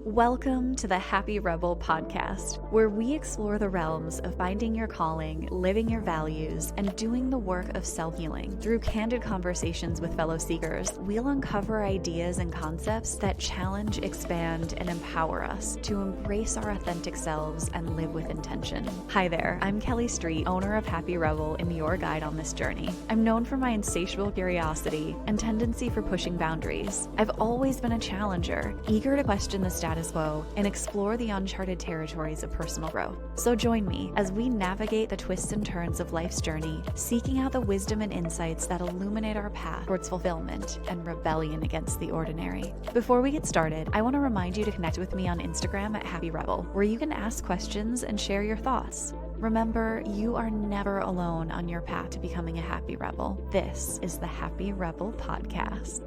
Welcome to the Happy Rebel podcast, where we explore the realms of finding your calling, living your values, and doing the work of self-healing. Through candid conversations with fellow seekers, we'll uncover ideas and concepts that challenge, expand, and empower us to embrace our authentic selves and live with intention. Hi there, I'm Kelly Street, owner of Happy Rebel and your guide on this journey. I'm known for my insatiable curiosity and tendency for pushing boundaries. I've always been a challenger, eager to question the status quo and explore the uncharted territories of personal growth. So join me as we navigate the twists and turns of life's journey, seeking out the wisdom and insights that illuminate our path towards fulfillment and rebellion against the ordinary. Before we get started, I want to remind you to connect with me on Instagram at Happy Rebel, where you can ask questions and share your thoughts. Remember, you are never alone on your path to becoming a happy rebel. This is the Happy Rebel Podcast.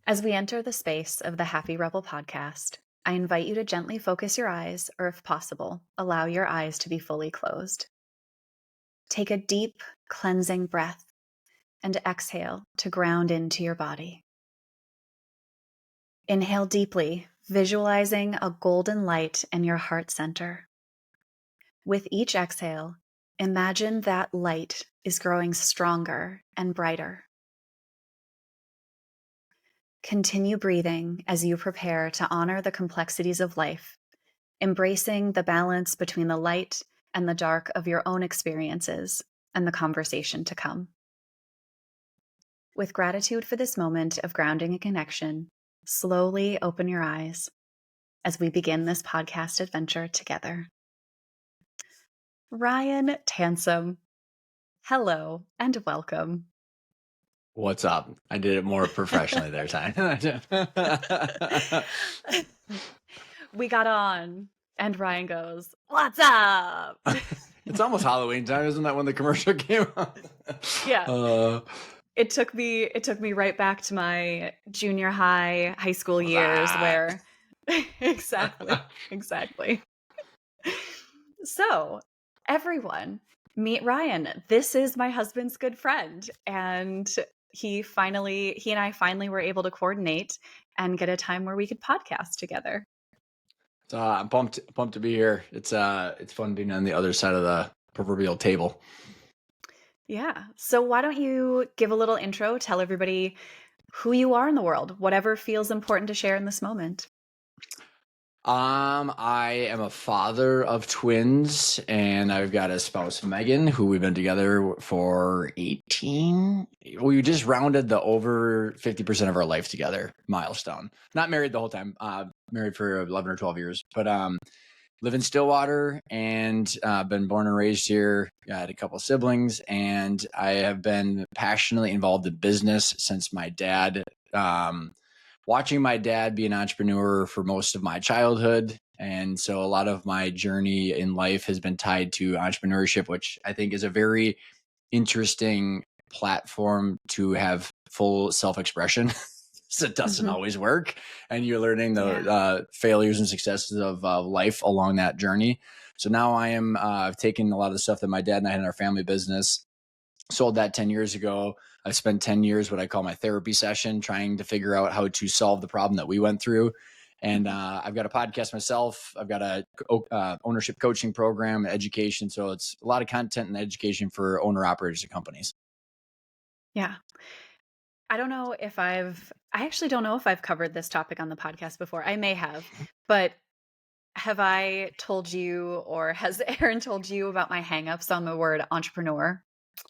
As we enter the space of the Happy Rebel Podcast, I invite you to gently focus your eyes, or if possible, allow your eyes to be fully closed. Take a deep, cleansing breath and exhale to ground into your body. Inhale deeply, visualizing a golden light in your heart center. With each exhale, imagine that light is growing stronger and brighter. Continue breathing as you prepare to honor the complexities of life, embracing the balance between the light and the dark of your own experiences and the conversation to come. With gratitude for this moment of grounding and connection, slowly open your eyes as we begin this podcast adventure together. Ryan Tansom, hello and welcome. What's up? I did it more professionally there, Ty. We got on, and Ryan goes, "What's up?" It's almost Halloween time, isn't that when the commercial came out? Yeah. It took me right back to my junior high school years where exactly. So, everyone, meet Ryan. This is my husband's good friend, and he and I finally were able to coordinate and get a time where we could podcast together. So I'm pumped to be here. It's fun being on the other side of the proverbial table. Yeah. So why don't you give a little intro, tell everybody who you are in the world, whatever feels important to share in this moment. I am a father of twins, and I've got a spouse, Megan, who we've been together for 18. We just rounded the over 50% of our life together milestone. Not married the whole time, married for 11 or 12 years, but live in Stillwater and been born and raised here. I had a couple of siblings, and I have been passionately involved in business since my dad. Watching my dad be an entrepreneur for most of my childhood. And so a lot of my journey in life has been tied to entrepreneurship, which I think is a very interesting platform to have full self-expression. So it doesn't always work. And you're learning the failures and successes of life along that journey. So now I've taken a lot of the stuff that my dad and I had in our family business, sold that 10 years ago. I spent 10 years, what I call my therapy session, trying to figure out how to solve the problem that we went through. And I've got a podcast myself. I've got a ownership coaching program, education. So it's a lot of content and education for owner operators of companies. Yeah. I actually don't know if I've covered this topic on the podcast before. I may have, but have I told you, or has Aaron told you about my hangups on the word entrepreneur?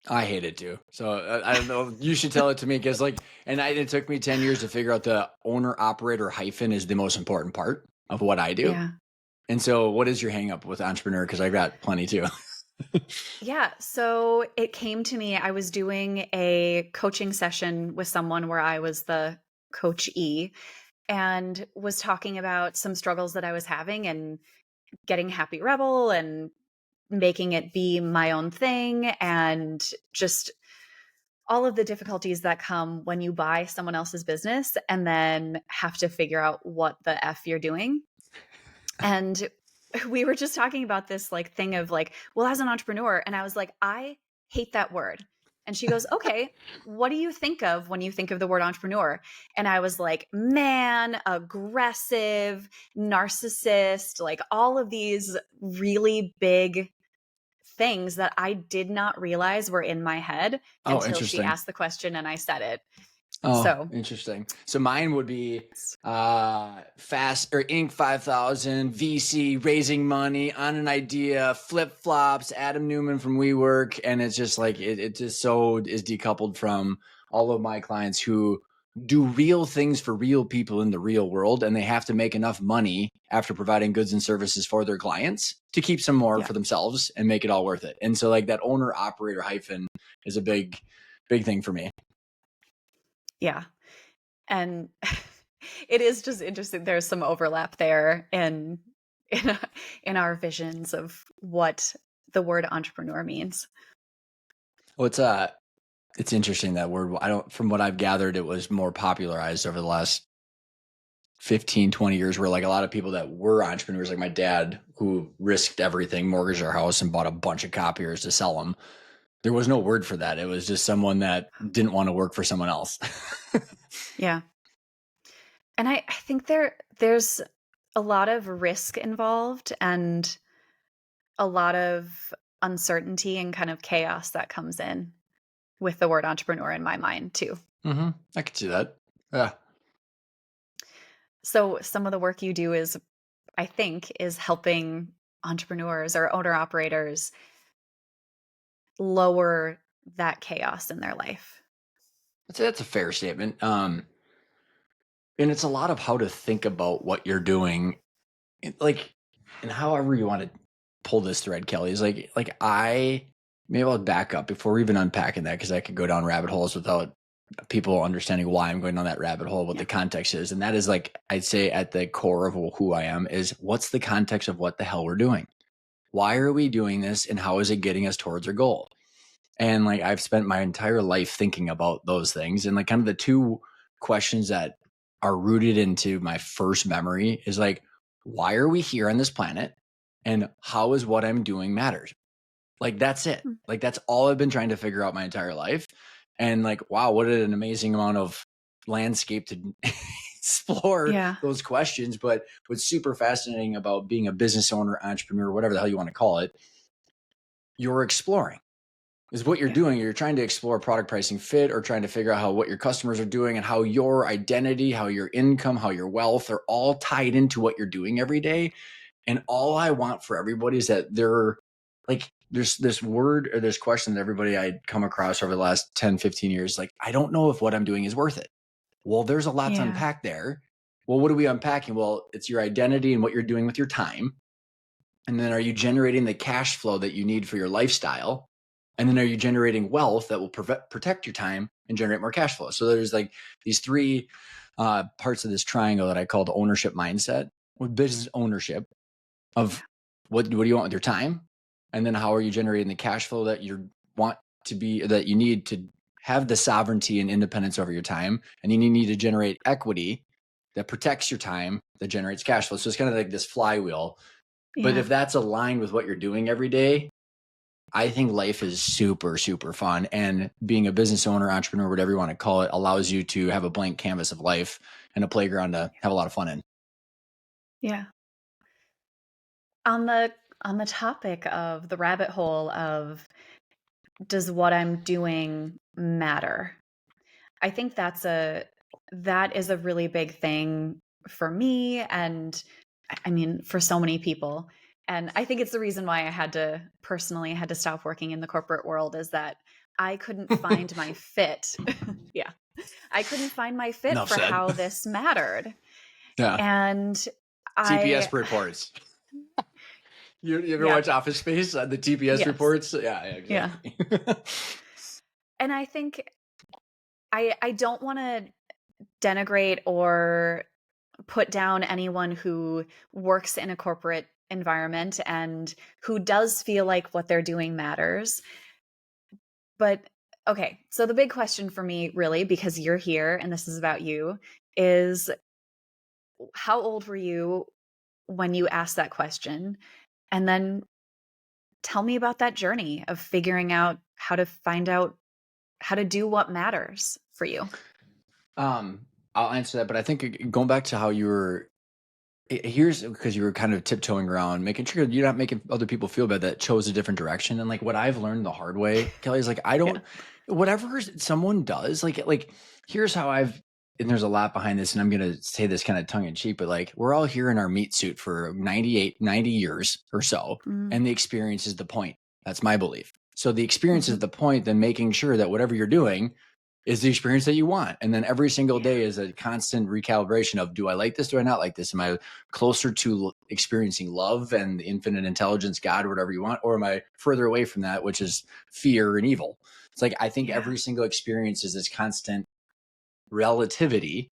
I hate it too. So I don't know. You should tell it to me because it took me 10 years to figure out the owner operator hyphen is the most important part of what I do. Yeah. And so what is your hang up with entrepreneur? Because I've got plenty too. Yeah. So it came to me, I was doing a coaching session with someone where I was the coachee and was talking about some struggles that I was having and getting Happy Rebel and making it be my own thing, and just all of the difficulties that come when you buy someone else's business and then have to figure out what the F you're doing. And we were just talking about this thing of well, as an entrepreneur, and I was like, I hate that word. And she goes, okay, what do you think of when you think of the word entrepreneur? And I was like, man, aggressive, narcissist, like all of these really big things that I did not realize were in my head Oh, until she interesting. asked the question and I said it. Oh, So, interesting. So mine would be Fast or Inc. 5000, VC, raising money on an idea, flip flops, Adam Newman from WeWork. And it's just like, it just so is decoupled from all of my clients who do real things for real people in the real world. And they have to make enough money after providing goods and services for their clients to keep some more yeah. for themselves and make it all worth it. And so like that owner operator hyphen is a big thing for me. Yeah. And it is just interesting. There's some overlap there in in our visions of what the word entrepreneur means. Well, it's interesting that word. From what I've gathered, it was more popularized over the last 15, 20 years, where like a lot of people that were entrepreneurs, like my dad, who risked everything, mortgaged our house and bought a bunch of copiers to sell them. There was no word for that. It was just someone that didn't want to work for someone else. Yeah. And I think there's a lot of risk involved and a lot of uncertainty and kind of chaos that comes in with the word entrepreneur in my mind too. Mm-hmm. I could see that. Yeah. So some of the work you do is, I think, is helping entrepreneurs or owner operators lower that chaos in their life. I'd say that's a fair statement. And it's a lot of how to think about what you're doing, like, and however you want to pull this thread, Kelly, is like maybe I'll back up before even unpacking that, because I could go down rabbit holes without people understanding why I'm going down that rabbit hole, what the context is. And that is, like, I'd say at the core of who I am is, what's the context of what the hell we're doing? Why are we doing this? And how is it getting us towards our goal? And like, I've spent my entire life thinking about those things. And like, kind of the two questions that are rooted into my first memory is like, why are we here on this planet? And how is what I'm doing matters? Like, that's it. Mm. Like, that's all I've been trying to figure out my entire life. And like, wow, what an amazing amount of landscape to explore Yeah. those questions. But what's super fascinating about being a business owner, entrepreneur, whatever the hell you want to call it, you're exploring. Is what you're Yeah. doing. You're trying to explore product pricing fit, or trying to figure out how what your customers are doing and how your identity, how your income, how your wealth are all tied into what you're doing every day. And all I want for everybody is that they're like, there's this word or this question that everybody I come across over the last 10, 15 years, like, I don't know if what I'm doing is worth it. Well, there's a lot to Yeah. unpack there. Well, what are we unpacking? Well, it's your identity and what you're doing with your time. And then, are you generating the cash flow that you need for your lifestyle? And then, are you generating wealth that will protect your time and generate more cash flow? So there's like these three parts of this triangle that I call the ownership mindset. With business ownership of what do you want with your time? And then, how are you generating the cash flow that you want to be, that you need to have the sovereignty and independence over your time? And then you need to generate equity that protects your time, that generates cash flow. So it's kind of like this flywheel. But Yeah. if that's aligned with what you're doing every day, I think life is super, super fun. And being a business owner, entrepreneur, whatever you want to call it, allows you to have a blank canvas of life and a playground to have a lot of fun in. Yeah. On the topic of the rabbit hole of, does what I'm doing matter? I think that is a really big thing for me, and I mean for so many people. And I think it's the reason why I had to stop working in the corporate world, is that I couldn't find my fit. Yeah. I couldn't find my fit Enough for said. how this mattered. Yeah. And I TPS reports. You ever yeah, watch Office Space? The TPS yes. reports? Yeah, Yeah. exactly. And I think I don't want to denigrate or put down anyone who works in a corporate environment and who does feel like what they're doing matters. But okay, so the big question for me, really, because you're here and this is about you, is how old were you when you asked that question? And then tell me about that journey of figuring out how to find out do what matters for you. I'll answer that, but I think going back to how you were here's because you were kind of tiptoeing around, making sure you're not making other people feel bad that chose a different direction. And like what I've learned the hard way, Kelly, is like I Yeah. don't whatever someone does, like here's how I've and there's a lot behind this, and I'm gonna say this kind of tongue in cheek, but like we're all here in our meat suit for 90 years or so, Mm, and the experience is the point. That's my belief. So the experience is mhm. the point, then making sure that whatever you're doing is the experience that you want. And then every single Yeah. day is a constant recalibration of do I like this? Do I not like this? Am I closer to experiencing love and the infinite intelligence, God, whatever you want? Or am I further away from that, which is fear and evil? It's like I think Yeah. every single experience is this constant relativity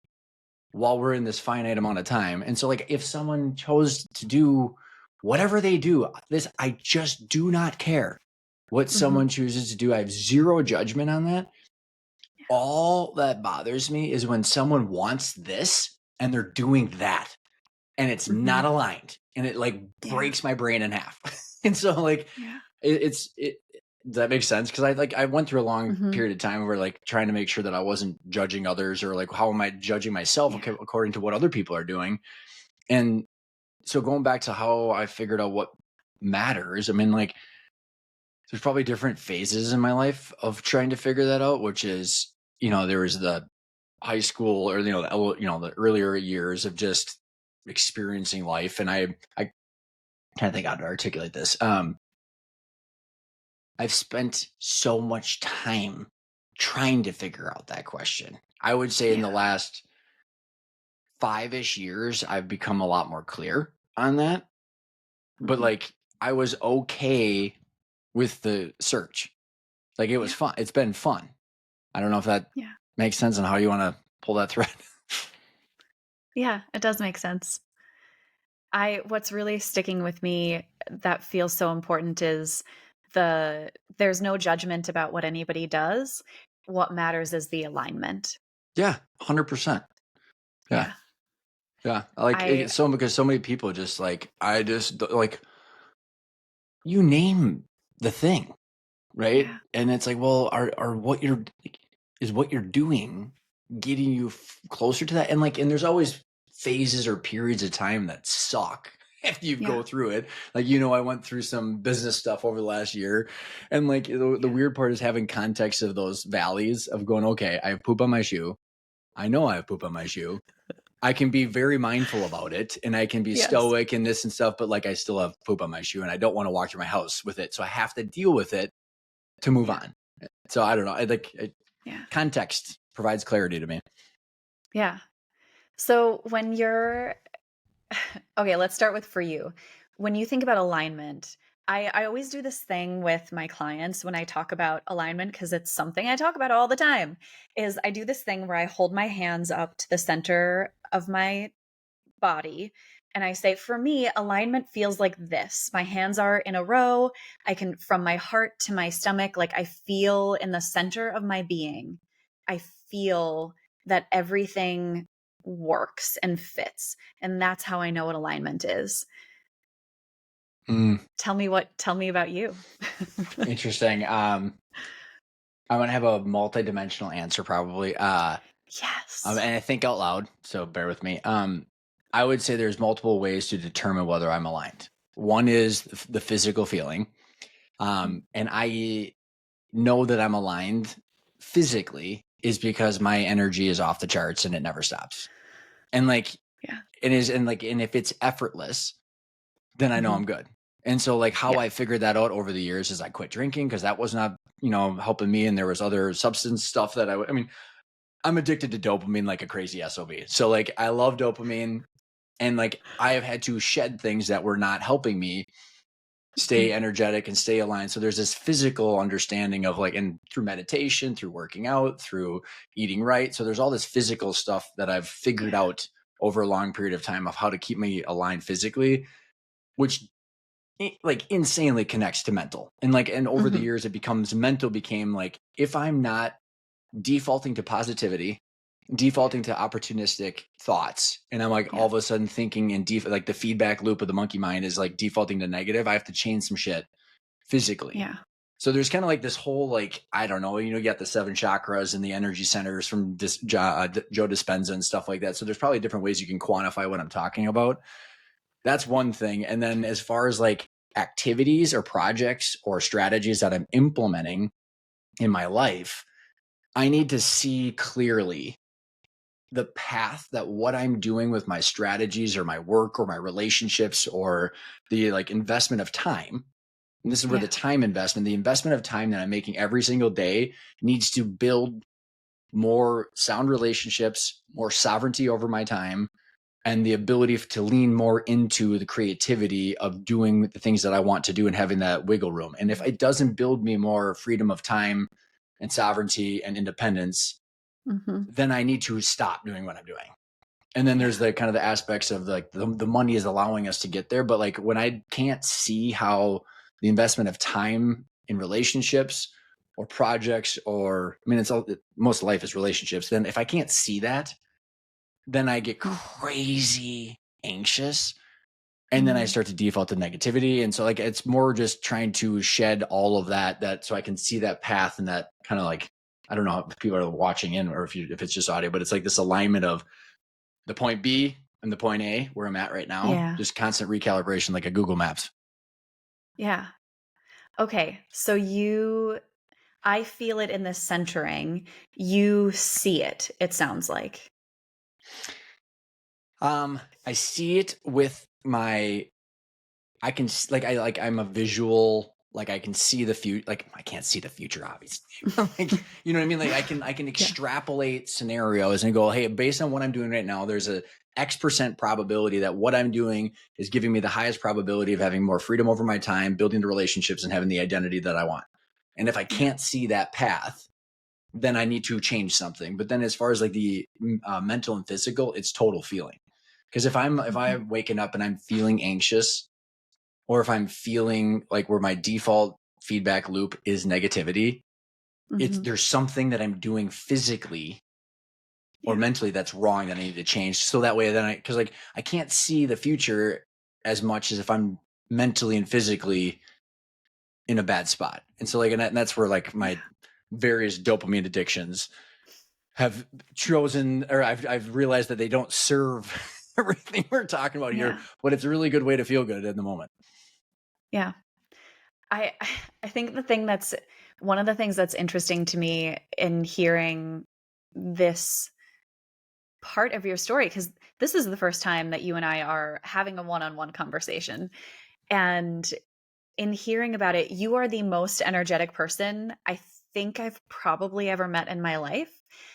while we're in this finite amount of time. And so like if someone chose to do whatever they do, this I just do not care what Mhm. someone chooses to do. I have zero judgment on that. All that bothers me is when someone wants this and they're doing that and it's not Mhm. aligned and it like Yeah. breaks my brain in half. And so like Yeah. it does that make sense? Because I went through a long Mhm. period of time where like trying to make sure that I wasn't judging others or like how am I judging myself Yeah. according to what other people are doing. And so going back to how I figured out what matters, I mean like there's probably different phases in my life of trying to figure that out, which is, there was the high school or, the earlier years of just experiencing life. And I kind of think how to articulate this. I've spent so much time trying to figure out that question. I would say in the Yeah. last 5-ish years, I've become a lot more clear on that. But Mhm. like, I was okay with the search. Like it was Yeah. fun. It's been fun. I don't know if that Yeah. makes sense and how you want to pull that thread. Yeah, it does make sense. What's really sticking with me that feels so important is there's no judgment about what anybody does. What matters is the alignment. Yeah, 100%. Yeah. Yeah. Yeah. Like I so because so many people just like I just like you name the thing, right? Yeah. And it's like, well, are what you're is what you're doing getting you closer to that? And there's always phases or periods of time that suck after you Yeah. go through it. Like, I went through some business stuff over the last year. And like the Yeah. weird part is having context of those valleys of going, okay, I have poop on my shoe. I know I have poop on my shoe. I can be very mindful about it and I can be Yes. stoic and this and stuff, but like I still have poop on my shoe and I don't want to walk through my house with it. So I have to deal with it to move Yeah. on. So I don't know. Yeah. Context provides clarity to me. Yeah. So when you're okay, let's start with for you. When you think about alignment, I always do this thing with my clients when I talk about alignment because it's something I talk about all the time. Is I do this thing where I hold my hands up to the center of my body and I say, for me, alignment feels like this. My hands are in a row. I can, from my heart to my stomach, like I feel in the center of my being, I feel that everything works and fits. And that's how I know what alignment is. Mm, Tell me about you. interesting. I'm gonna have a multi-dimensional answer probably. And Yes. I think out loud, so bear with me. I would say there's multiple ways to determine whether I'm aligned. One is the physical feeling, Mhm. and I know that I'm aligned physically is because my energy is off the charts and it never stops. And like Yeah. and if it's effortless, then I know Mhm. I'm good. And so like how Yeah. I figured that out over the years is I quit drinking because that was not, helping me. And there was other substance stuff that I mean, I'm addicted to dopamine like a crazy SOB. So like I love dopamine and like I have had to shed things that were not helping me stay Mhm. energetic and stay aligned. So there's this physical understanding of like, and through meditation, through working out, through eating right. So there's all this physical stuff that I've figured Yeah. out over a long period of time of how to keep me aligned physically, which like insanely connects to mental. And over the Mhm. years, it becomes mental became like, if I'm not defaulting to positivity, Yeah. defaulting to opportunistic thoughts, and I'm like all Yeah. of a sudden thinking in like the feedback loop of the monkey mind is like defaulting to negative, I have to change some shit physically. Yeah. So there's kind of like this whole, like, I don't know, you got the 7 chakras and the energy centers from Joe Dispenza and stuff like that. So there's probably different ways you can quantify what I'm talking about. That's one thing. And then as far as like activities or projects or strategies that I'm implementing in my life, I need to see clearly the path that what I'm doing with my strategies or my work or my relationships or the like investment of time. And this is where Yeah. the investment of time that I'm making every single day needs to build more sound relationships, more sovereignty over my time, and the ability to lean more into the creativity of doing the things that I want to do and having that wiggle room. And if it doesn't build me more freedom of time and sovereignty and independence, Mm-hmm. then I need to stop doing what I'm doing. And then there's the kind of the aspects of like the money is allowing us to get there. But like when I can't see how the investment of time in relationships or projects, or I mean, most life is relationships. Then if I can't see that, then I get crazy anxious. And then I start to default to negativity. And so like, it's more just trying to shed all of that so I can see that path and that kind of like, I don't know if people are watching in or if it's just audio, but it's like this alignment of the point B and the point A where I'm at right now. Yeah. Just constant recalibration like a Google Maps. Yeah. Okay. So I feel it in the centering. You see it, it sounds like. I see it with I'm a visual, like I can see the future. Like I can't see the future, obviously. Like, you know what I mean? Like I can extrapolate scenarios and go, hey, based on what I'm doing right now, there's a X% probability that what I'm doing is giving me the highest probability of having more freedom over my time, building the relationships and having the identity that I want. And if I can't see that path, then I need to change something. But then as far as like the mental and physical, it's total feeling. Because if I'm waking up and I'm feeling anxious, or if I'm feeling like where my default feedback loop is negativity, there's something that I'm doing physically or mentally that's wrong that I need to change. So that way then because like I can't see the future as much as if I'm mentally and physically in a bad spot. And so like, and that's where like my various dopamine addictions have chosen, or I've realized that they don't serve everything we're talking about here, but it's a really good way to feel good in the moment. Yeah. I think one of the things that's interesting to me in hearing this part of your story, because this is the first time that you and I are having a one-on-one conversation. And in hearing about it, you are the most energetic person I think I've probably ever met in my life.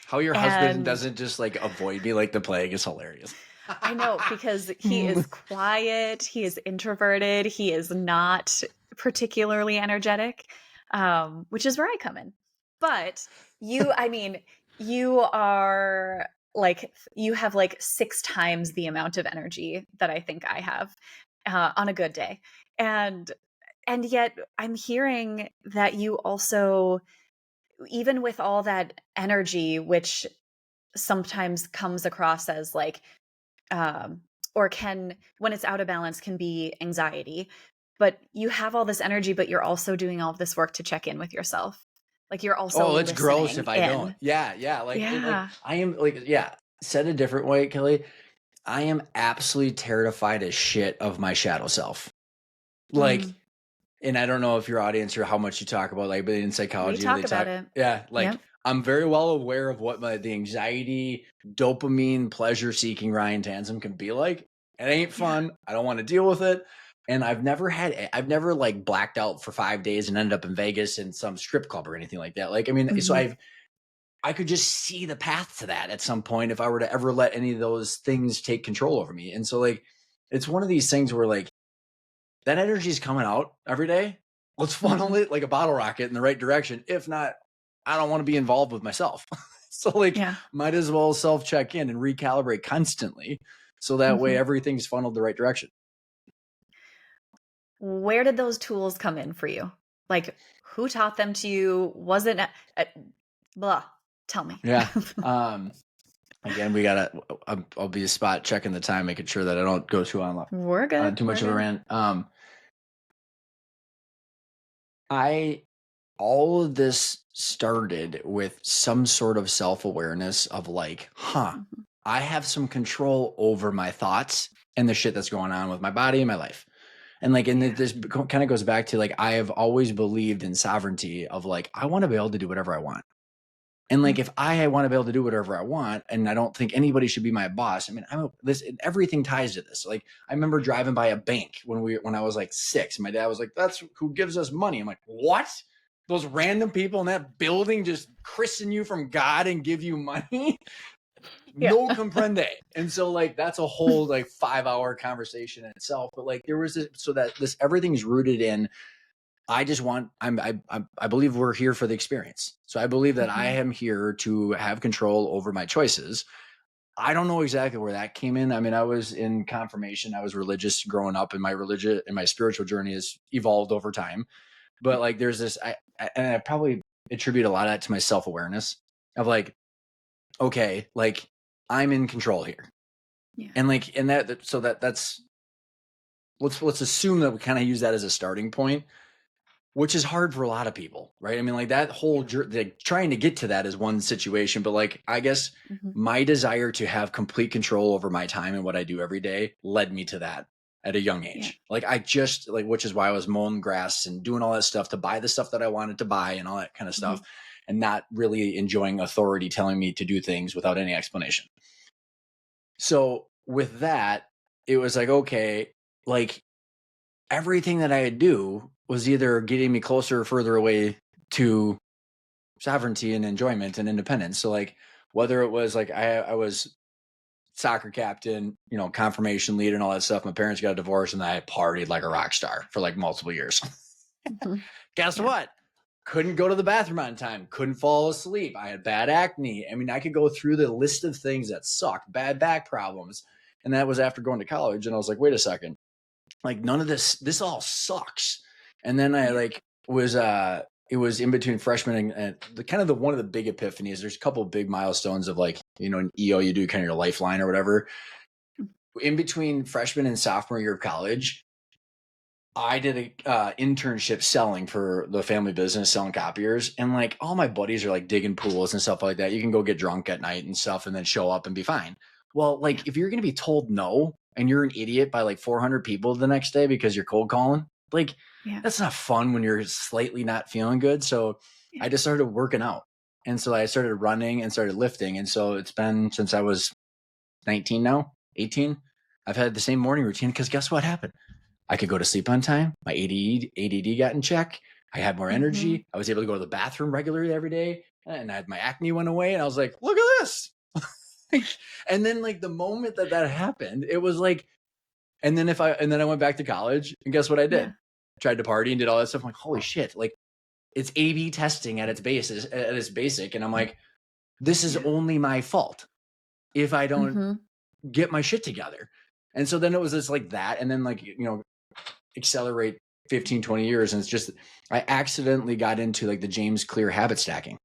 How your husband doesn't just like avoid me like the plague is hilarious. I know, because he is quiet, he is introverted, he is not particularly energetic, which is where I come in. But I mean, you are like, you have like 6 times the amount of energy that I think I have on a good day. And yet I'm hearing that you also, even with all that energy, which sometimes comes across as like, or can, when it's out of balance, can be anxiety. But you have all this energy, but you're also doing all of this work to check in with yourself. Like you're also it's gross if I don't. Yeah. Like, I am like, said a different way, Kelly. I am absolutely terrified as shit of my shadow self. Like, and I don't know if your audience or how much you talk about, like, but in psychology, we talk about it. Yeah, like I'm very well aware of what the anxiety, dopamine, pleasure-seeking Ryan Tansom can be like. It ain't fun. I don't want to deal with it. And I've never like blacked out for 5 days and ended up in Vegas in some strip club or anything like that. Like, I mean, so I could just see the path to that at some point if I were to ever let any of those things take control over me. And so like, it's one of these things where like that energy is coming out every day. Let's funnel it like a bottle rocket in the right direction. If not, I don't want to be involved with myself. So like, might as well self-check in and recalibrate constantly. So that way everything's funneled the right direction. Where did those tools come in for you? Like, who taught them to you? Was it blah? Tell me. Yeah. Again, I'll be a spot checking the time, making sure that I don't go too on. We're good. Too much of a rant. all of this started with some sort of self-awareness of like, Mhm. I have some control over my thoughts and the shit that's going on with my body and my life. And like, and Yeah. this kind of goes back to like, I have always believed in sovereignty of like, I want to be able to do whatever I want. And like, Mhm. if I want to be able to do whatever I want, and I don't think anybody should be my boss. I mean, everything ties to this. Like, I remember driving by a bank when I was like 6. My dad was like, "That's who gives us money." I'm like, "What? Those random people in that building just christen you from God and give you money?" Yeah. No comprende. And so like, that's a whole like 5-hour conversation in itself. But like, there was this, so that this everything's rooted in I just want I believe we're here for the experience. So I believe that I Mhm. am here to have control over my choices. I don't know exactly where that came in. I mean, I was in confirmation. I was religious growing up, and my religion and my spiritual journey has evolved over time. But like, there's this, and I probably attribute a lot of that to my self awareness of like, okay, like I'm in control here, Yeah. and like, and that's let's assume that we kind of use that as a starting point, which is hard for a lot of people, right? I mean, like that whole Yeah. like, trying to get to that is one situation, but like I guess Mhm. my desire to have complete control over my time and what I do every day led me to that at a young Yeah. age. Like I just like, which is why I was mowing grass and doing all that stuff to buy the stuff that I wanted to buy and all that kind of stuff, Mhm. and not really enjoying authority telling me to do things without any explanation. So with that, it was like, okay, like everything that I do was either getting me closer or further away to sovereignty and enjoyment and independence. So like, whether it was like I was soccer captain, confirmation leader and all that stuff. My parents got a divorce and I partied like a rock star for like multiple years. Mhm. Guess Yeah. what? Couldn't go to the bathroom on time. Couldn't fall asleep. I had bad acne. I mean, I could go through the list of things that sucked, bad back problems. And that was after going to college. And I was like, wait a second, like none of this all sucks. And then I Yeah. like was it was in between freshman and the kind of the one of the big epiphanies. There's a couple of big milestones of like, in EO you do kind of your lifeline or whatever. In between freshman and sophomore year of college, I did a internship selling for the family business, selling copiers, and like all my buddies are like digging pools and stuff like that. You can go get drunk at night and stuff, and then show up and be fine. Well, Yeah. like if you're gonna be told no and you're an idiot by like 400 people the next day because you're cold calling, like Yeah. that's not fun when you're slightly not feeling good. So Yeah. I just started working out, and so I started running and started lifting, and so it's been since I was 19 now, 18. I've had the same morning routine because guess what happened? I could go to sleep on time. My ADD got in check. I had more Mhm. energy. I was able to go to the bathroom regularly every day, and my acne went away. And I was like, look at this. And then like the moment that happened, it was like, and then I went back to college, and guess what I did? Yeah. Tried to party and did all that stuff. I'm like, holy shit! Like it's A/B testing at its basis, at its basic, and I'm like, this is Yeah. only my fault if I don't Mhm. get my shit together. And so then it was just like that, and then like accelerate 15, 20 years. And it's just, I accidentally got into like the James Clear habit stacking.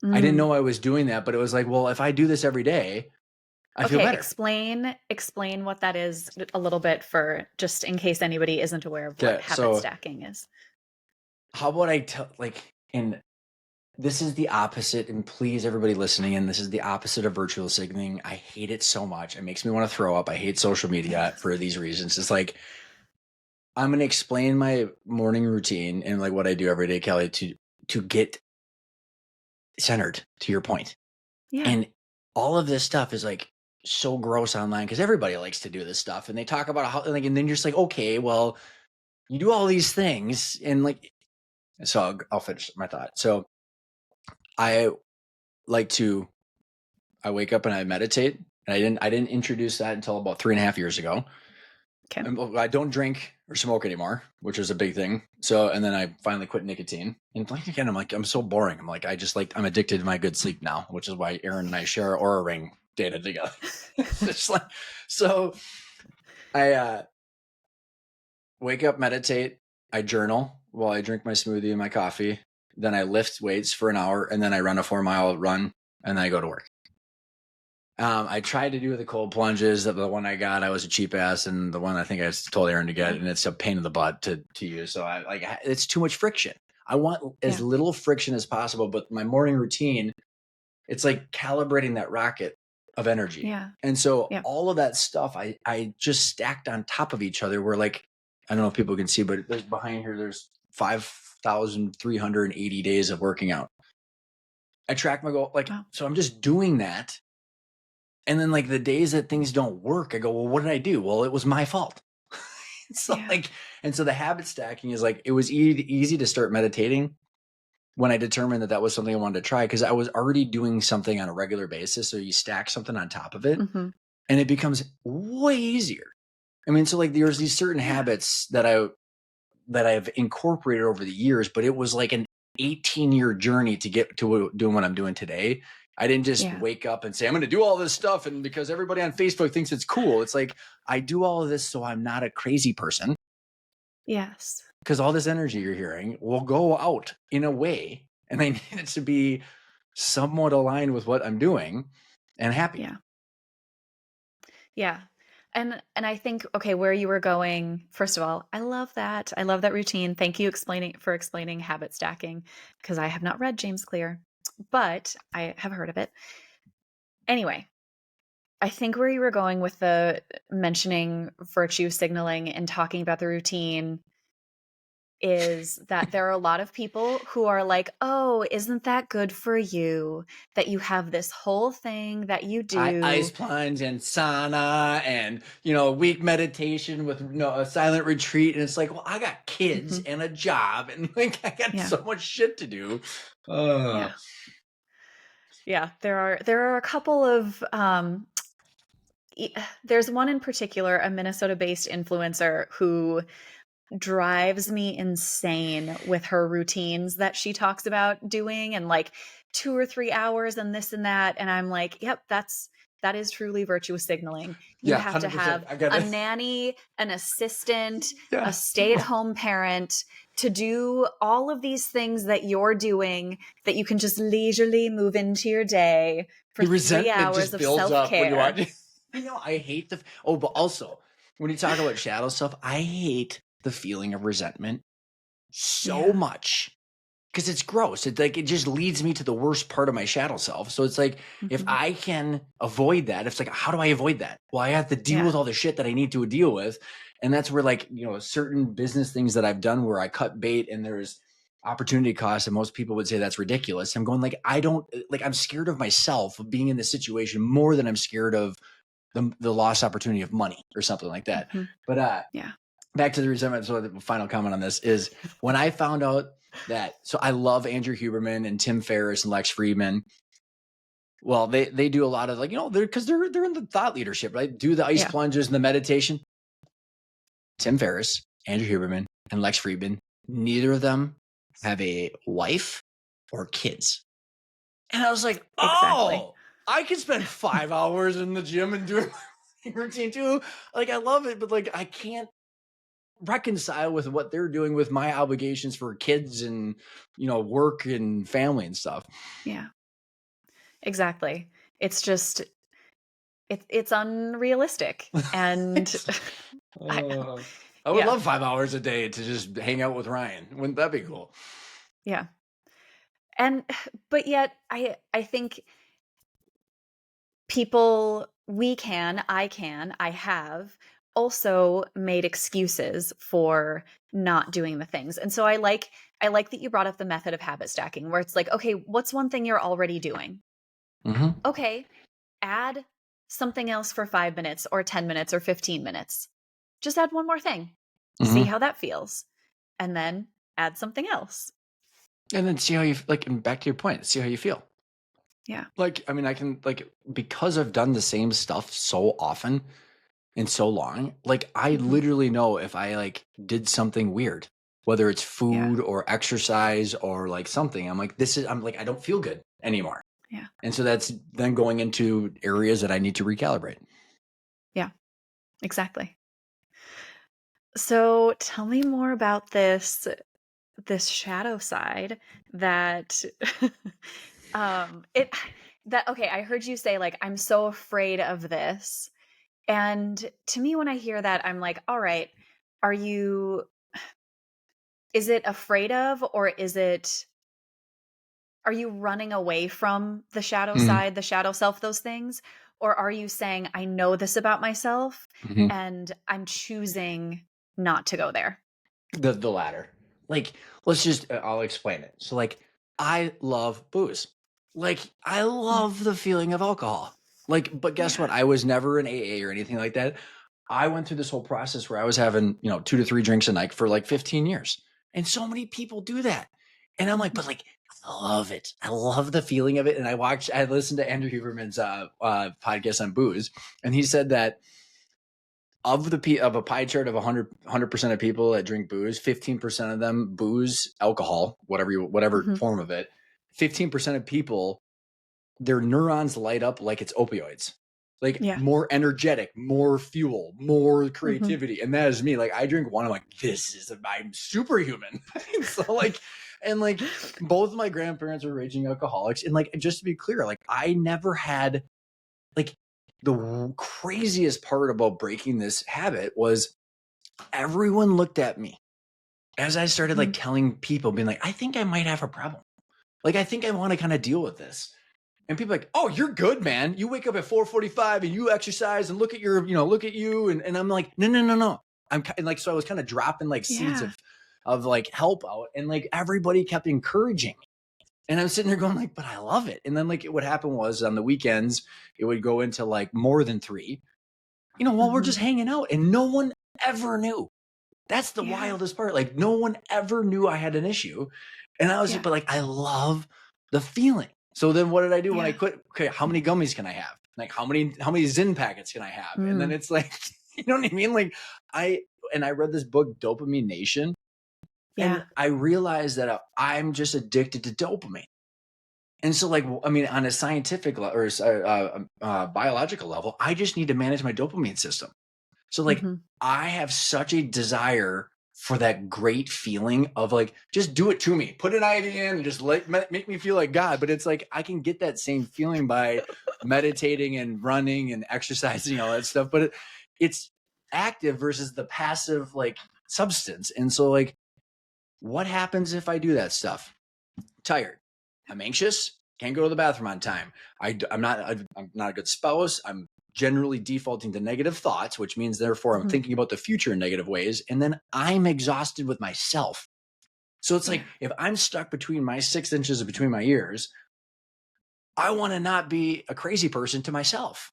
I didn't Mm. know I was doing that, but it was like, well, if I do this every day, I feel Okay, better. explain what that is a little bit for just in case anybody isn't aware of what Okay. habit So stacking is. how about I tell, like, and this is the opposite, and please, everybody listening in, this is the opposite of virtual signaling. I hate it so much. It makes me want to throw up. I hate social media for these reasons. It's like, I'm going to explain my morning routine and like what I do every day, Kelly, to get centered to your point. Yeah. And all of this stuff is like so gross online because everybody likes to do this stuff and they talk about how like, and then you're just like, okay, well, you do all these things and like, so I'll finish my thought. So I like to, I wake up and I meditate, and I didn't introduce that until about 3.5 years ago. Okay. I don't drink or smoke anymore, which was a big thing. So, and then I finally quit nicotine. And like again, I'm like, I'm so boring. I'm like, I'm addicted to my good sleep now, which is why Aaron and I share our Aura Ring data together. It's just like, so I wake up, meditate, I journal while I drink my smoothie and my coffee. Then I lift weights for an hour, and then I run a 4-mile run, and then I go to work. I tried to do the cold plunges. The one I got, I was a cheap ass, and the one I think I told Aaron to get, Yeah. and it's a pain in the butt to use. So it's too much friction. I want as little friction as possible, but my morning routine, it's like calibrating that rocket of energy. Yeah. And so Yeah. all of that stuff, I just stacked on top of each other. Where like, I don't know if people can see, but there's behind here, there's 5,380 days of working out. I track my goal. Like, Wow. so I'm just doing that. And then like the days that things don't work, I go, well, what did I do? Well, it was my fault. So like, and so the habit stacking is like, it was easy to start meditating when I determined that that was something I wanted to try, because I was already doing something on a regular basis. So you stack something on top of it Mm-hmm. and it becomes way easier. I mean, so like there's these certain habits that I've incorporated over the years, but it was like an 18-year journey to get to doing what I'm doing today. I didn't just wake up and say, I'm going to do all this stuff. And because everybody on Facebook thinks it's cool, it's like, I do all of this so I'm not a crazy person. Yes. Because all this energy you're hearing will go out in a way, and I need it to be somewhat aligned with what I'm doing and happy. Yeah. Yeah. And I think, okay, where you were going, first of all, I love that. I love that routine. Thank you for explaining habit stacking, because I have not read James Clear, but I have heard of it. Anyway, I think where you were going with the mentioning virtue signaling and talking about the routine is that there are a lot of people who are like, oh, isn't that good for you that you have this whole thing that you do? Ice plunge and sauna and, week meditation with a silent retreat. And it's like, well, I got kids and a job and like, I got so much shit to do. Yeah. Yeah. There are a couple of, there's one in particular, a Minnesota-based influencer who drives me insane with her routines that she talks about doing, and like 2 or 3 hours and this and that. And I'm like, yep, that is truly virtuous signaling. You have to have a nanny, an assistant, a stay-at-home parent to do all of these things that you're doing that you can just leisurely move into your day for 3 hours of self-care. I hate but also when you talk about shadow stuff, I hate the feeling of resentment so much, because it's gross. It's like, it just leads me to the worst part of my shadow self. So it's like, if I can avoid that, it's like, how do I avoid that? Well, I have to deal with all the shit that I need to deal with. And that's where like, certain business things that I've done where I cut bait and there's opportunity cost, and most people would say that's ridiculous. I'm going like, I'm scared of myself of being in this situation more than I'm scared of the lost opportunity of money or something like that. But back to the resentment. So the final comment on this is when I found out that, so I love Andrew Huberman and Tim Ferriss and Lex Fridman. Well, they do a lot of like, because they're in the thought leadership, right? Do the ice plunges and the meditation. Tim Ferriss, Andrew Huberman, and Lex Fridman, neither of them have a wife or kids. And I was like, oh, I could spend 5 hours in the gym and doing my routine too. Like, I love it, but like, I can't reconcile with what they're doing with my obligations for kids and, work and family and stuff. Yeah, exactly. It's just, it's unrealistic. And I would love 5 hours a day to just hang out with Ryan. Wouldn't that be cool? Yeah. But yet I think I have also made excuses for not doing the things. And so I like that you brought up the method of habit stacking, where it's like, okay, what's one thing you're already doing? Okay, add something else for 5 minutes or 10 minutes or 15 minutes. Just add one more thing. See how that feels. And then add something else. And then see how you, like, and back to your point, see how you feel. Yeah. Like, I mean, I can, like, because I've done the same stuff so often and so long, like, I literally know if I, like, did something weird, whether it's food or exercise or, like, something, I'm like, I don't feel good anymore. Yeah. And so that's then going into areas that I need to recalibrate. Yeah, exactly. So tell me more about this shadow side that I heard you say, like, I'm so afraid of this. And to me, when I hear that, I'm like, all right, are you Is it afraid of, or are you running away from the shadow Mhm, side, the shadow self, those things? Or are you saying, I know this about myself mhm. and I'm choosing not to go there? The latter. Like, let's just I'll explain it. So like I love booze. Like I Mm. love the feeling of alcohol. Like, but guess what? Yeah. I was never in AA or anything like that. I went through this whole process where I was having, 2 to 3 drinks a night for like 15 years. And so many people do that. And I'm like, Mhm. but like I love it. I love the feeling of it. And I listened to Andrew Huberman's podcast on booze, and he said that of a pie chart of 100% of people that drink booze, 15% of them booze, alcohol, whatever Mhm. form of it. 15% of people, their neurons light up like it's opioids. Like Yeah. more energetic, more fuel, more Mhm. creativity. And that is me. Like I drink one, I'm like, I'm superhuman. So like, and like both of my grandparents were raging alcoholics. And like, just to be clear, like I never had like the craziest part about breaking this habit was everyone looked at me as I started like Mhm. telling people, being like, I think I might have a problem. Like, I think I want to kind of deal with this. And people are like, oh, you're good, man. You wake up at 4:45 and you exercise and look at you. And I'm like, no, no, no, no. And like, so I was kind of dropping like seeds Yeah. of like help out. And like everybody kept encouraging me. And I'm sitting there going like, but I love it. And then like what happened was on the weekends, it would go into like more than three, while we're Mhm. just hanging out, and no one ever knew. That's the Yeah. wildest part. Like no one ever knew I had an issue. And I was just, Yeah. but like, I love the feeling. So then what did I do when I Yeah. quit? Okay, how many gummies can I have? Like how many Zyn packets can I have? And then Mm. it's like, you know what I mean? Like I I read this book, Dopamine Nation, and Yeah. I realized that I'm just addicted to dopamine. And so, like, I mean, on a scientific or biological level, I just need to manage my dopamine system. So, like, Mhm. I have such a desire for that great feeling of like, just do it to me, put an IV in, and just make me feel like God. But it's like I can get that same feeling by meditating and running and exercising, all that stuff. But it's active versus the passive like substance. And so, like, what happens if I do that stuff? Tired. I'm anxious. Can't go to the bathroom on time. I'm not a good spouse. I'm generally defaulting to negative thoughts, which means therefore I'm Mhm. thinking about the future in negative ways. And then I'm exhausted with myself. So it's Yeah. like if I'm stuck between my 6 inches between my ears, I want to not be a crazy person to myself.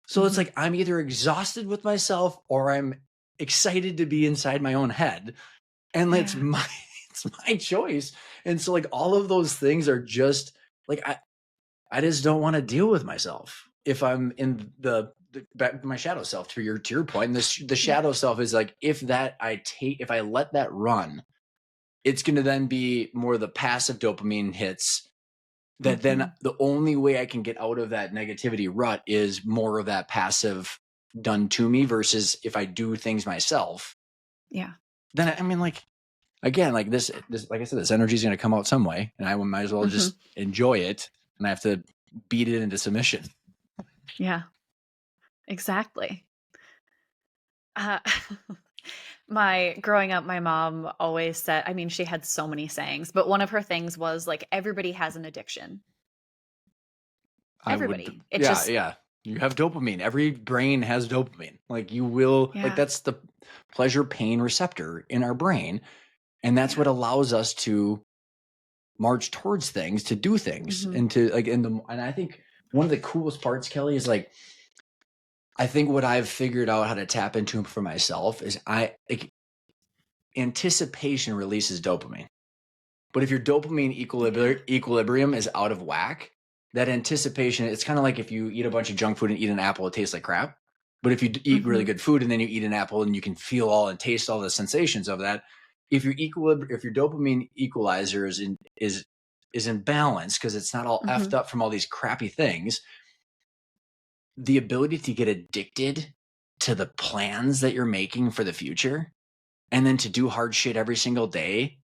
So it's Mhm. like I'm either exhausted with myself or I'm excited to be inside my own head. And it's Yeah. my it's my choice. And so like all of those things are just like I just don't want to deal with myself if I'm in the back my shadow self to your point. And the Yeah. shadow self is like if I let that run, it's going to then be more the passive dopamine hits that then Mhm. the only way I can get out of that negativity rut is more of that passive done to me versus if I do things myself. Yeah. Then I mean like again, like this, like I said, this energy is going to come out some way, and I might as well Mhm. just enjoy it, and I have to beat it into submission. Yeah. Exactly. Uh, my growing up, my mom always said, I mean, she had so many sayings, but one of her things was like, everybody has an addiction. I would, Everybody. It yeah, just, yeah. You have dopamine. Every brain has dopamine. Like you will, like yeah. that's the pleasure pain receptor in our brain, and that's Yeah. what allows us to march towards things, to do things, Mhm. and to like and I think one of the coolest parts, Kelly, is like I think what I've figured out how to tap into for myself is I like anticipation releases dopamine. But if your dopamine Yeah. equilibrium is out of whack, that anticipation, it's kind of like if you eat a bunch of junk food and eat an apple, it tastes like crap. But if you eat really Mhm. good food and then you eat an apple and you can feel all and taste all the sensations of that, if your dopamine equalizer is in balance because it's not all effed Mhm. up from all these crappy things, the ability to get addicted to the plans that you're making for the future and then to do hard shit every single day,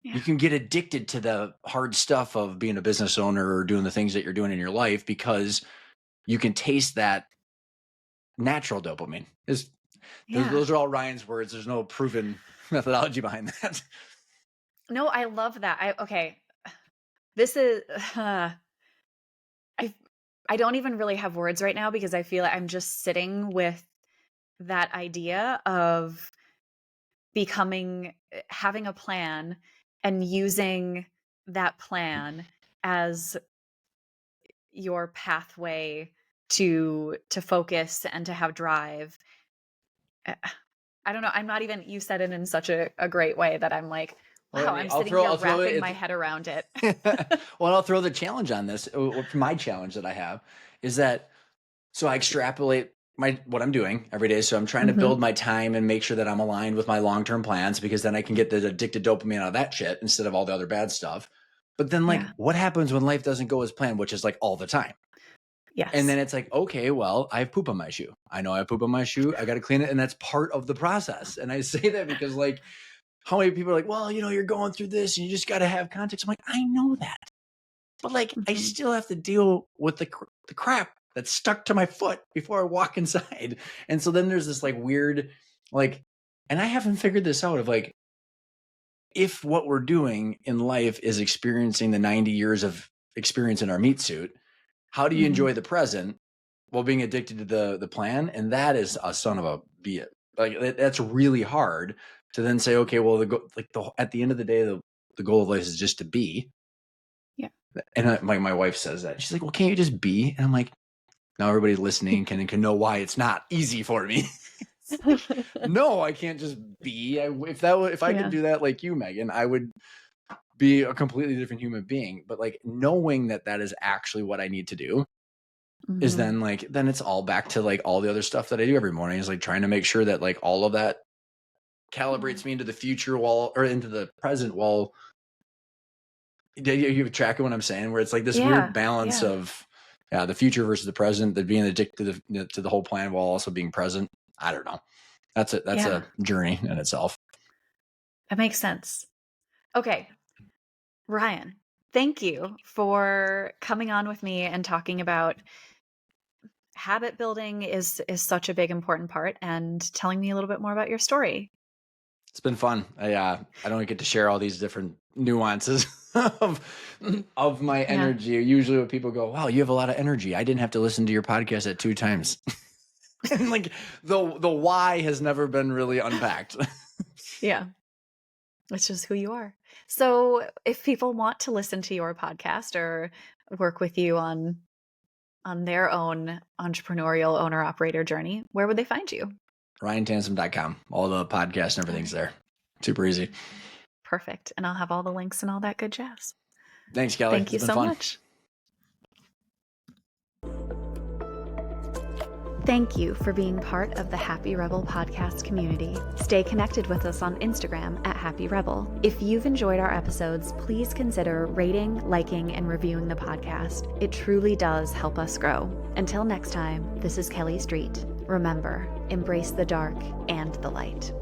you Yeah. can get addicted to the hard stuff of being a business owner or doing the things that you're doing in your life because you can taste that natural dopamine. Yeah. Those are all Ryan's words. There's no proven methodology behind that. No, I love that. Okay. This is, I I don't even really have words right now because I feel like I'm just sitting with that idea of having a plan and using that plan as your pathway to focus and to have drive. Uh, I don't know. I'm not even, you said it in such a great way that I'm like, Well, I wow, mean, I'm sitting here I'll throw wrapping my it. head around it. Well, I'll throw the challenge on this. My challenge that I have is that so I extrapolate what I'm doing every day. So I'm trying to build Mhm. my time and make sure that I'm aligned with my long-term plans because then I can get the addicted dopamine out of that shit instead of all the other bad stuff. But then like Yeah. what happens when life doesn't go as planned, which is like all the time? And Yes. then it's like, okay, well, I have poop on my shoe. I know I have poop on my shoe. I got to clean it. And that's part of the process. And I say that because like how many people are like, well, you're going through this and you just got to have context. I'm like, I know that. But like, I Mhm. still have to deal with the crap that's stuck to my foot before I walk inside. And so then there's this like weird, like, and I haven't figured this out of like, if what we're doing in life is experiencing the 90 years of experience in our meat suit, how do you Mhm. enjoy the present while being addicted to the plan? And that is a son of a bitch. Like that's really hard to then say, okay, well, at the end of the day, the goal of life is just to be. Yeah. And my wife says that. She's like, well, can't you just be? And I'm like, now everybody listening can know why it's not easy for me. No, I can't just be. If I could Yeah. do that like you, Megan, I would be a completely different human being. But like knowing that is actually what I need to do is Mhm. then it's all back to like all the other stuff that I do every morning is like trying to make sure that like all of that Yeah. calibrates me into the future or into the present while you track of what I'm saying, where it's like this weird Yeah. balance Yeah. of the future versus the present, that being addicted to the whole plan while also being present. I don't know. That's Yeah. a journey in itself. That makes sense. Okay. Ryan, thank you for coming on with me and talking about habit building is such a big important part and telling me a little bit more about your story. It's been fun. I don't get to share all these different nuances of of my Yeah. energy. Usually when people go, wow, you have a lot of energy, I didn't have to listen to your podcast at 2 times. And like the why has never been really unpacked. Yeah. It's just who you are. So if people want to listen to your podcast or work with you on their own entrepreneurial owner operator journey, where would they find you? RyanTansom.com. All the podcasts and All everything's right. there. Super easy. Perfect. And I'll have all the links and all that good jazz. Thanks, Kelly. Thank It's you been so fun. much. Thank you for being part of the Happy Rebel podcast community. Stay connected with us on Instagram at Happy Rebel. If you've enjoyed our episodes, please consider rating, liking, and reviewing the podcast. It truly does help us grow. Until next time, this is Kelly Street. Remember, embrace the dark and the light.